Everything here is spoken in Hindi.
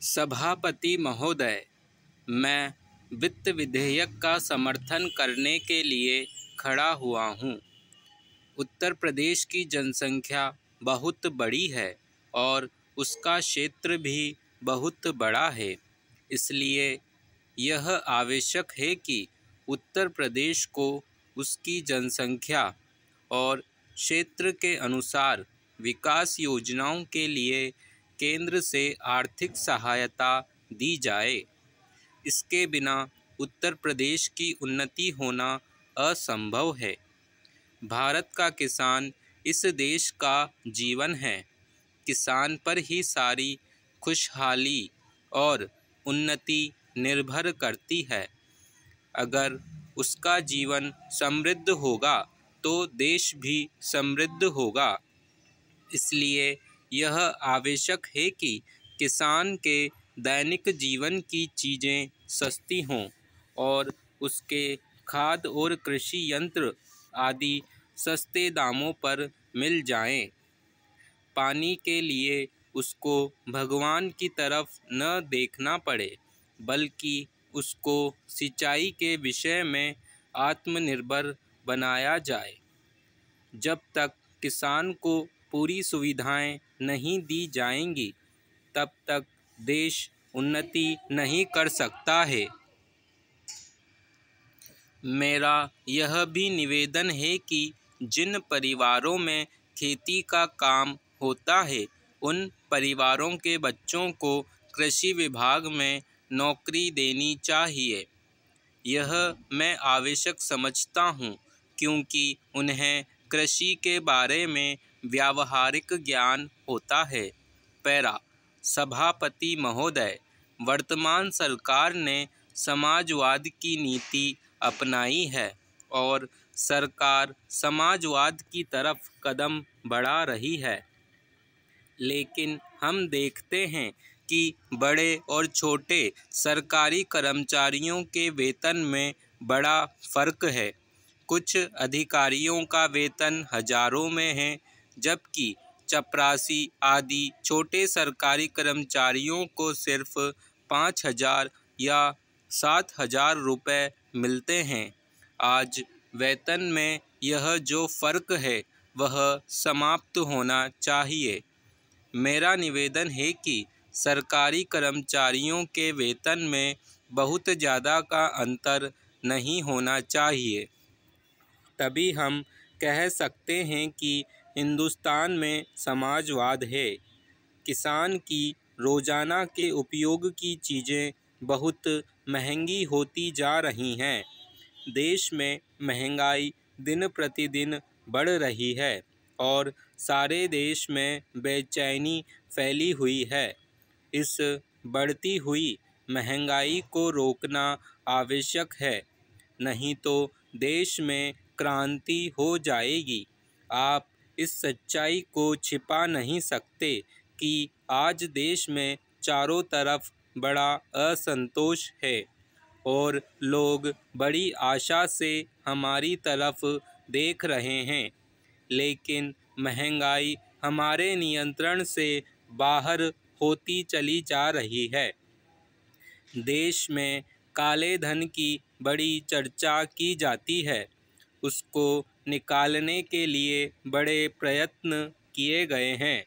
सभापति महोदय, मैं वित्त विधेयक का समर्थन करने के लिए खड़ा हुआ हूँ। उत्तर प्रदेश की जनसंख्या बहुत बड़ी है और उसका क्षेत्र भी बहुत बड़ा है। इसलिए यह आवश्यक है कि उत्तर प्रदेश को उसकी जनसंख्या और क्षेत्र के अनुसार विकास योजनाओं के लिए केंद्र से आर्थिक सहायता दी जाए। इसके बिना उत्तर प्रदेश की उन्नति होना असंभव है। भारत का किसान इस देश का जीवन है। किसान पर ही सारी खुशहाली और उन्नति निर्भर करती है। अगर उसका जीवन समृद्ध होगा तो देश भी समृद्ध होगा। इसलिए यह आवश्यक है कि किसान के दैनिक जीवन की चीज़ें सस्ती हों और उसके खाद और कृषि यंत्र आदि सस्ते दामों पर मिल जाएं। पानी के लिए उसको भगवान की तरफ न देखना पड़े, बल्कि उसको सिंचाई के विषय में आत्मनिर्भर बनाया जाए। जब तक किसान को पूरी सुविधाएं नहीं दी जाएंगी, तब तक देश उन्नति नहीं कर सकता है। मेरा यह भी निवेदन है कि जिन परिवारों में खेती का काम होता है, उन परिवारों के बच्चों को कृषि विभाग में नौकरी देनी चाहिए। यह मैं आवश्यक समझता हूँ, क्योंकि उन्हें कृषि के बारे में व्यावहारिक ज्ञान होता है। पैरा। सभापति महोदय, वर्तमान सरकार ने समाजवाद की नीति अपनाई है और सरकार समाजवाद की तरफ कदम बढ़ा रही है। लेकिन हम देखते हैं कि बड़े और छोटे सरकारी कर्मचारियों के वेतन में बड़ा फर्क है। कुछ अधिकारियों का वेतन हजारों में है, जबकि चपरासी आदि छोटे सरकारी कर्मचारियों को सिर्फ 5,000 या 7,000 रुपये मिलते हैं। आज वेतन में यह जो फ़र्क है वह समाप्त होना चाहिए। मेरा निवेदन है कि सरकारी कर्मचारियों के वेतन में बहुत ज़्यादा का अंतर नहीं होना चाहिए। तभी हम कह सकते हैं कि हिंदुस्तान में समाजवाद है। किसान की रोज़ाना के उपयोग की चीज़ें बहुत महंगी होती जा रही हैं। देश में महंगाई दिन प्रतिदिन बढ़ रही है और सारे देश में बेचैनी फैली हुई है। इस बढ़ती हुई महंगाई को रोकना आवश्यक है, नहीं तो देश में क्रांति हो जाएगी। आप इस सच्चाई को छिपा नहीं सकते कि आज देश में चारों तरफ बड़ा असंतोष है और लोग बड़ी आशा से हमारी तरफ देख रहे हैं, लेकिन महंगाई हमारे नियंत्रण से बाहर होती चली जा रही है। देश में काले धन की बड़ी चर्चा की जाती है। उसको निकालने के लिए बड़े प्रयत्न किए गए हैं।